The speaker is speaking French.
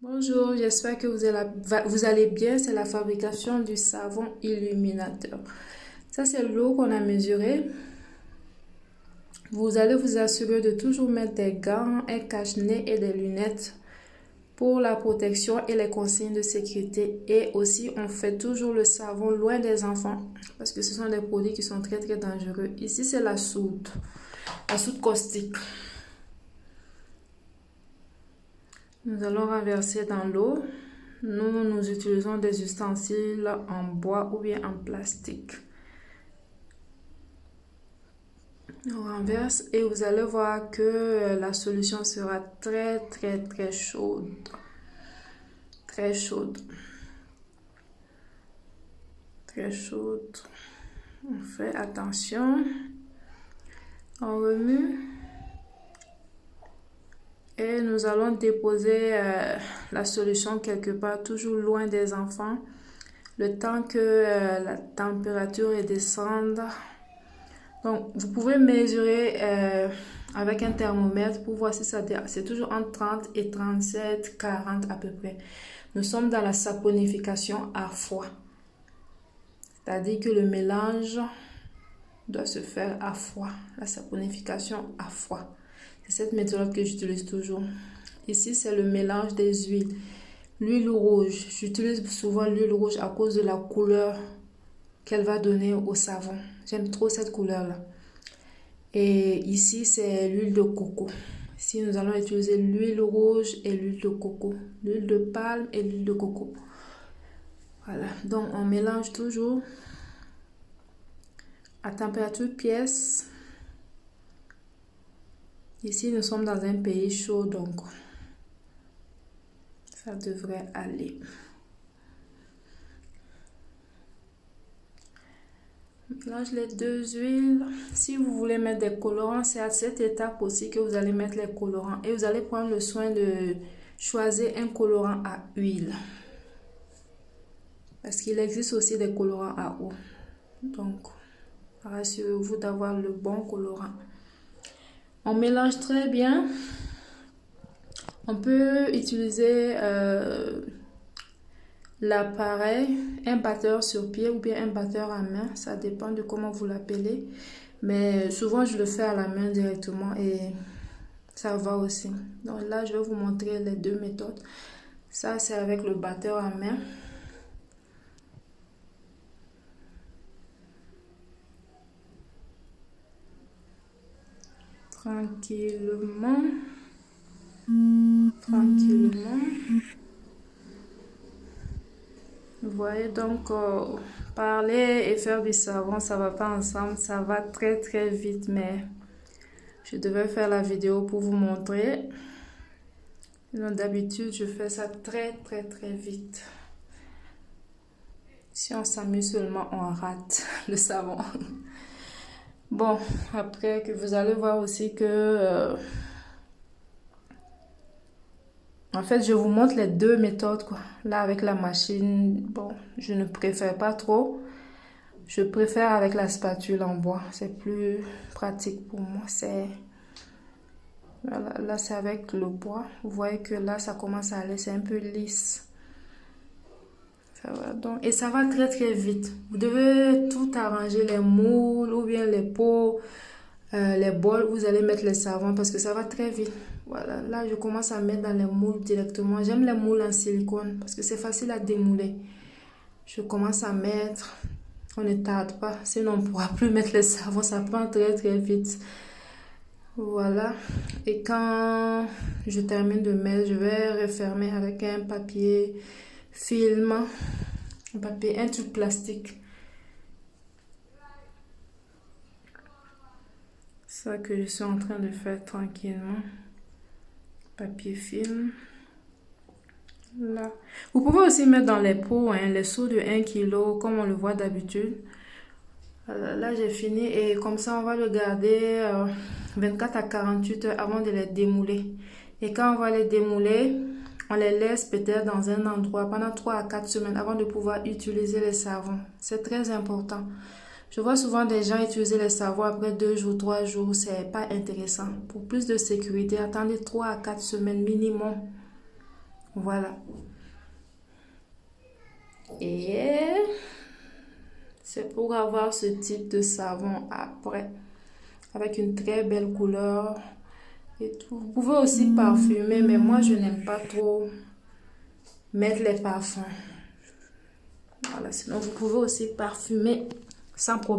Bonjour, j'espère que vous allez bien. C'est la fabrication du savon illuminateur. Ça, c'est l'eau qu'on a mesurée. Vous allez vous assurer de toujours mettre des gants, un cache-nez et des lunettes pour la protection et les consignes de sécurité. Et aussi, on fait toujours le savon loin des enfants parce que ce sont des produits qui sont très très dangereux. Ici, c'est la soude caustique. Nous allons renverser dans l'eau. Nous utilisons des ustensiles en bois ou bien en plastique. On renverse et vous allez voir que la solution sera très très très chaude. Très chaude. Très chaude. On fait attention. On remue. Et nous allons déposer la solution quelque part, toujours loin des enfants, le temps que la température descende. Donc, vous pouvez mesurer avec un thermomètre pour voir si c'est toujours entre 30 et 37, 40 à peu près. Nous sommes dans la saponification à froid. C'est-à-dire que le mélange doit se faire à froid. La saponification à froid. C'est cette méthode que j'utilise toujours. Ici, c'est le mélange des huiles. L'huile rouge. J'utilise souvent l'huile rouge à cause de la couleur qu'elle va donner au savon. J'aime trop cette couleur-là. Et ici, c'est l'huile de coco. Ici, nous allons utiliser l'huile rouge et l'huile de coco. L'huile de palme et l'huile de coco. Voilà. Donc, on mélange toujours à température pièce. Ici, nous sommes dans un pays chaud, donc ça devrait aller. Mélange les deux huiles. Si vous voulez mettre des colorants, c'est à cette étape aussi que vous allez mettre les colorants. Et vous allez prendre le soin de choisir un colorant à huile. Parce qu'il existe aussi des colorants à eau. Donc, rassurez-vous d'avoir le bon colorant. On mélange très bien. On peut utiliser l'appareil, un batteur sur pied ou bien un batteur à main. Ça dépend de comment vous l'appelez. Mais souvent, je le fais à la main directement et ça va aussi. Donc là, je vais vous montrer les deux méthodes. Ça, c'est avec le batteur à main. Tranquillement. Tranquillement. Vous voyez donc, parler et faire du savon, ça va pas ensemble. Ça va très très vite, mais je devais faire la vidéo pour vous montrer. D'habitude, je fais ça très très très vite. Si on s'amuse seulement, on rate le savon. Bon, après que vous allez voir aussi que... en fait, je vous montre les deux méthodes, quoi. Là, avec la machine, bon, je ne préfère pas trop. Je préfère avec la spatule en bois. C'est plus pratique pour moi. Voilà, là, c'est avec le bois. Vous voyez que là, ça commence à aller. C'est un peu lisse. Ça va donc. Et ça va très, très vite. Vous devez tout arranger, les moules ou bien les pots, les bols où vous allez mettre les savons parce que ça va très vite. Voilà, là, je commence à mettre dans les moules directement. J'aime les moules en silicone parce que c'est facile à démouler. Je commence à mettre. On ne tarde pas, sinon on ne pourra plus mettre les savons. Ça prend très très vite. Voilà. Et quand je termine de mettre, je vais refermer avec un papier film, un truc plastique. Ça que je suis en train de faire tranquillement. Papier film. Là. Vous pouvez aussi mettre dans les pots, les seaux de 1 kg, comme on le voit d'habitude. Là, j'ai fini et comme ça, on va le garder 24 à 48 heures avant de les démouler. Et quand on va les démouler, on les laisse peut-être dans un endroit pendant 3 à 4 semaines avant de pouvoir utiliser les savons. C'est très important. Je vois souvent des gens utiliser les savons après 2 jours, 3 jours. C'est pas intéressant. Pour plus de sécurité, attendez 3 à 4 semaines minimum Voilà. Et c'est pour avoir ce type de savon après, avec une très belle couleur et tout. Vous pouvez aussi parfumer, mais moi je n'aime pas trop mettre les parfums. Voilà, sinon vous pouvez aussi parfumer sans problème.